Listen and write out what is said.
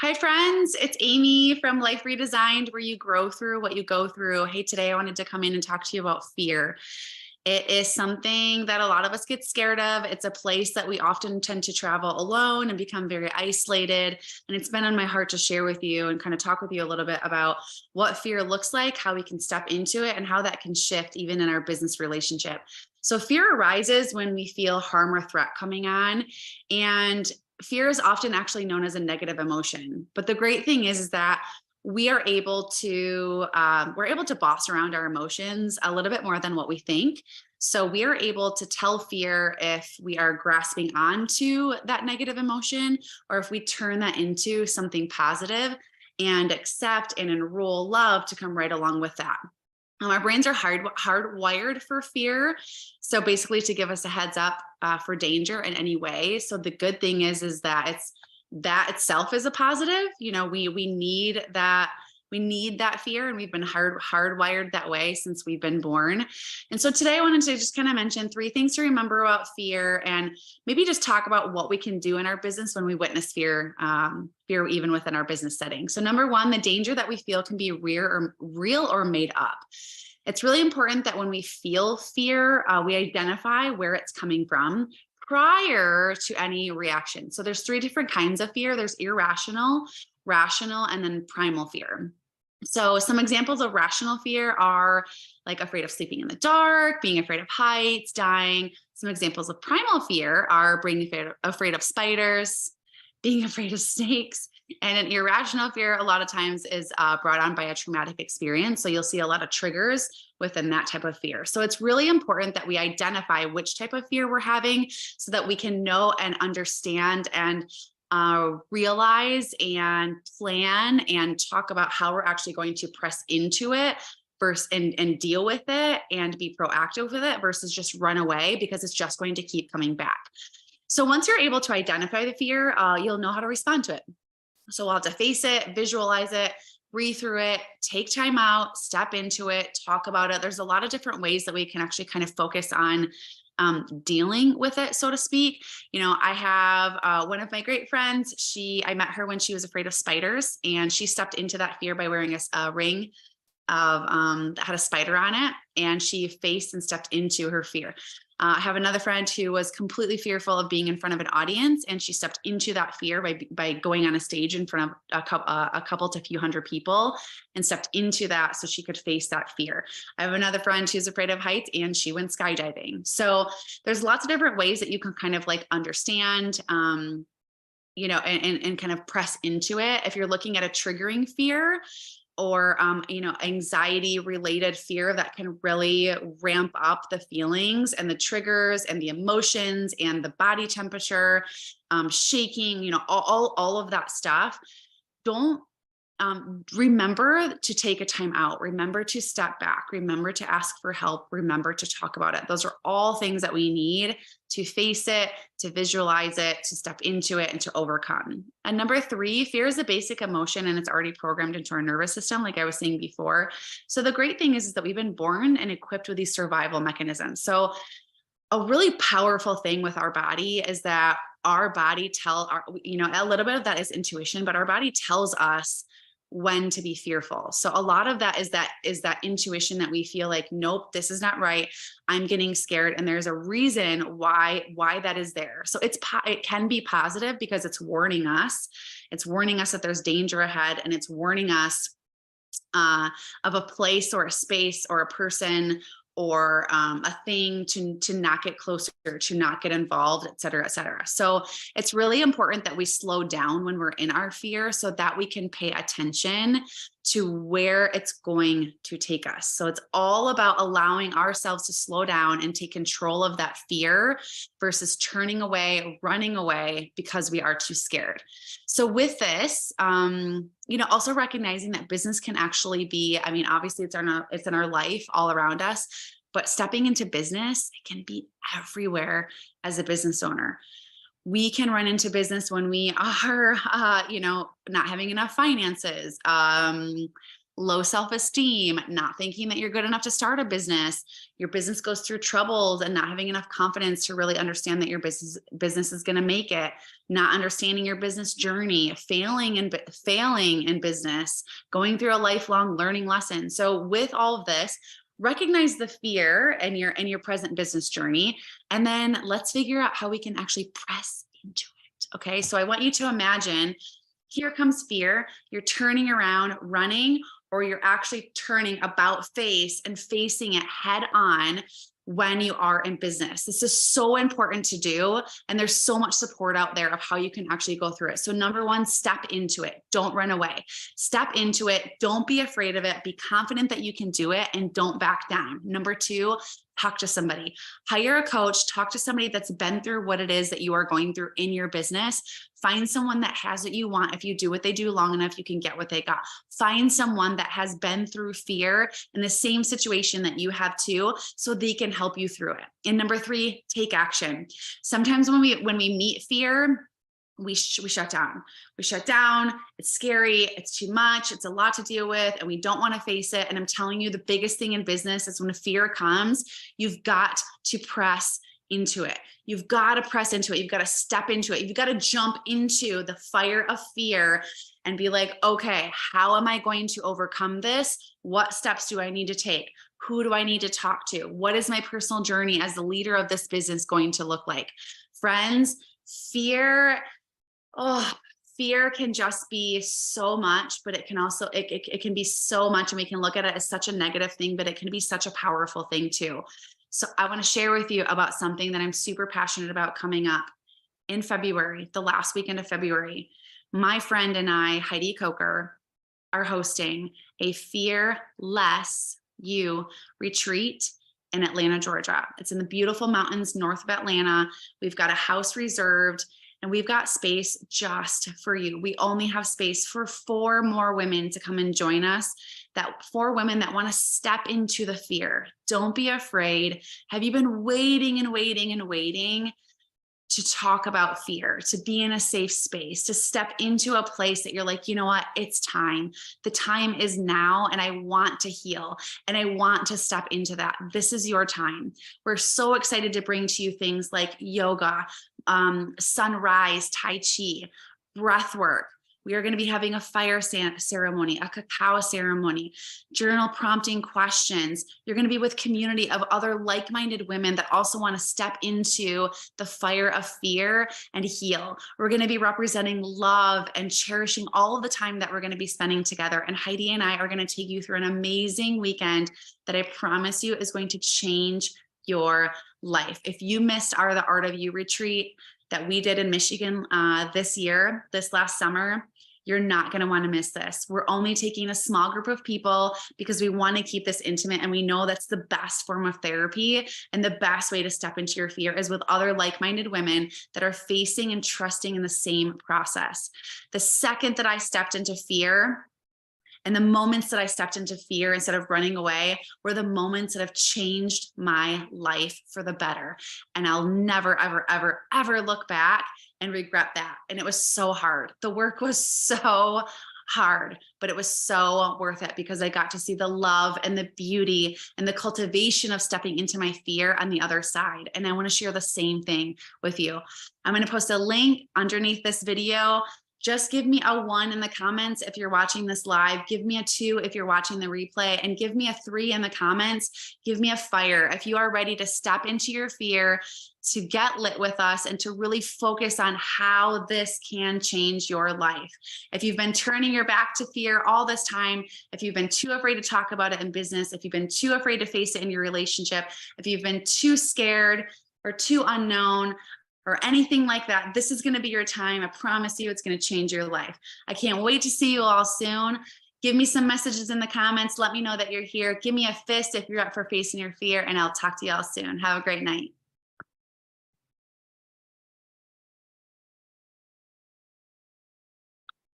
Hi, friends. It's Amy from Life Redesigned, where you grow through what you go through. Hey, today I wanted to come in and talk to you about fear. It is something that a lot of us get scared of. It's a place that we often tend to travel alone and become very isolated. And it's been on my heart to share with you and kind of talk with you a little bit about what fear looks like, how we can step into it, and how that can shift even in our business relationship. So, fear arises when we feel harm or threat coming on. And fear is often actually known as a negative emotion. But the great thing is that we're able to boss around our emotions a little bit more than what we think. So we are able to tell fear if we are grasping onto that negative emotion or if we turn that into something positive and accept and enroll love to come right along with that. Our brains are hardwired for fear. So basically to give us a heads up for danger in any way. So the good thing is that that itself is a positive. We need that fear, and we've been hardwired that way since we've been born. And so today I wanted to just kind of mention three things to remember about fear, and maybe just talk about what we can do in our business when we witness fear, fear even within our business setting. So number one, the danger that we feel can be real or made up. It's really important that when we feel fear, we identify where it's coming from prior to any reaction. So there's three different kinds of fear. There's irrational, rational, and then primal fear. So some examples of rational fear are like afraid of sleeping in the dark, being afraid of heights, dying. Some examples of primal fear are being afraid of spiders, being afraid of snakes. And an irrational fear a lot of times is brought on by a traumatic experience. So you'll see a lot of triggers within that type of fear. So it's really important that we identify which type of fear we're having so that we can know and understand and realize and plan and talk about how we're actually going to press into it first and deal with it and be proactive with it versus just run away because it's just going to keep coming back. So once you're able to identify the fear, you'll know how to respond to it. So we'll have to face it, visualize it, breathe through it, take time out, step into it, talk about it. There's a lot of different ways that we can actually kind of focus on dealing with it, so to speak. I have one of my great friends. I met her when she was afraid of spiders, and she stepped into that fear by wearing a ring of that had a spider on it, and she faced and stepped into her fear. I have another friend who was completely fearful of being in front of an audience, and she stepped into that fear by going on a stage in front of a couple to few hundred people and stepped into that so she could face that fear. I have another friend who's afraid of heights, and she went skydiving. So there's lots of different ways that you can kind of like understand, and kind of press into it. If you're looking at a triggering fear, or anxiety related fear that can really ramp up the feelings and the triggers and the emotions and the body temperature, shaking, all of that stuff. Don't remember to take a time out. Remember to step back. Remember to ask for help. Remember to talk about it. Those are all things that we need to face it, to visualize it, to step into it, and to overcome. And number three, fear is a basic emotion, and it's already programmed into our nervous system, like I was saying before. So the great thing is that we've been born and equipped with these survival mechanisms. So a really powerful thing with our body is that our body a little bit of that is intuition, but our body tells us when to be fearful. So a lot of that is that intuition that we feel like, nope, this is not right. I'm getting scared. And there's a reason why that is there. So it can be positive because it's warning us. It's warning us that there's danger ahead, and it's warning us of a place or a space or a person or a thing to not get closer, to not get involved, et cetera, et cetera. So it's really important that we slow down when we're in our fear so that we can pay attention to where it's going to take us. So it's all about allowing ourselves to slow down and take control of that fear versus turning away, running away because we are too scared. So with this, also recognizing that business can actually be, obviously it's in our life all around us, but stepping into business, it can be everywhere as a business owner. We can run into business when we are, not having enough finances, low self-esteem, not thinking that you're good enough to start a business, your business goes through troubles and not having enough confidence to really understand that your business is going to make it, not understanding your business journey, failing in business, going through a lifelong learning lesson. So with all of this, recognize the fear in your present business journey, and then let's figure out how we can actually press into it. Okay, so I want you to imagine, here comes fear, you're turning around, running, or you're actually turning about face and facing it head on when you are in business. This is so important to do. And there's so much support out there of how you can actually go through it. So number one, step into it. Don't run away. Step into it. Don't be afraid of it. Be confident that you can do it and don't back down. Number two, talk to somebody, hire a coach, talk to somebody that's been through what it is that you are going through in your business. Find someone that has what you want. If you do what they do long enough, you can get what they got. Find someone that has been through fear in the same situation that you have too, so they can help you through it. And number three, take action. Sometimes when we meet fear, we shut down. We shut down. It's scary. It's too much. It's a lot to deal with, and we don't want to face it. And I'm telling you, the biggest thing in business is when fear comes, you've got to press into it. You've got to press into it. You've got to step into it. You've got to jump into the fire of fear and be like, okay, how am I going to overcome this? What steps do I need to take? Who do I need to talk to? What is my personal journey as the leader of this business going to look like? Friends, fear can just be so much, but it can also, it can be so much, and we can look at it as such a negative thing, but it can be such a powerful thing too. So I want to share with you about something that I'm super passionate about coming up in February, the last weekend of February. My friend and I, Heidi Coker, are hosting a Fearless You retreat in Atlanta, Georgia. It's in the beautiful mountains north of Atlanta. We've got a house reserved, and we've got space just for you. We only have space for 4 more women to come and join us. That 4 women that want to step into the fear. Don't be afraid. Have you been waiting and waiting and waiting to talk about fear, to be in a safe space, to step into a place that you're like, you know what, it's time. The time is now, and I want to heal, and I want to step into that. This is your time. We're so excited to bring to you things like yoga, sunrise, Tai Chi, breath work. We are going to be having a fire ceremony, a cacao ceremony, journal prompting questions. You're going to be with community of other like-minded women that also want to step into the fire of fear and heal. We're going to be representing love and cherishing all of the time that we're going to be spending together. And Heidi and I are going to take you through an amazing weekend that I promise you is going to change your life. If you missed the Art of You retreat that we did in Michigan this last summer, you're not going to want to miss this. We're only taking a small group of people because we want to keep this intimate, and we know that's the best form of therapy, and the best way to step into your fear is with other like-minded women that are facing and trusting in the same process. The second that I stepped into fear, and the moments that I stepped into fear instead of running away, were the moments that have changed my life for the better. And I'll never, ever, ever, ever look back and regret that. And it was so hard. The work was so hard, but it was so worth it, because I got to see the love and the beauty and the cultivation of stepping into my fear on the other side. And I want to share the same thing with you. I'm going to post a link underneath this video. Just give me a 1 in the comments if you're watching this live. Give me a 2 if you're watching the replay, and give me a 3 in the comments. Give me a fire if you are ready to step into your fear, to get lit with us, and to really focus on how this can change your life. If you've been turning your back to fear all this time, if you've been too afraid to talk about it in business, if you've been too afraid to face it in your relationship, if you've been too scared or too unknown, or anything like that, this is going to be your time. I promise you, it's going to change your life. I can't wait to see you all soon. Give me some messages in the comments. Let me know that you're here. Give me a fist if you're up for facing your fear, and I'll talk to you all soon. Have a great night.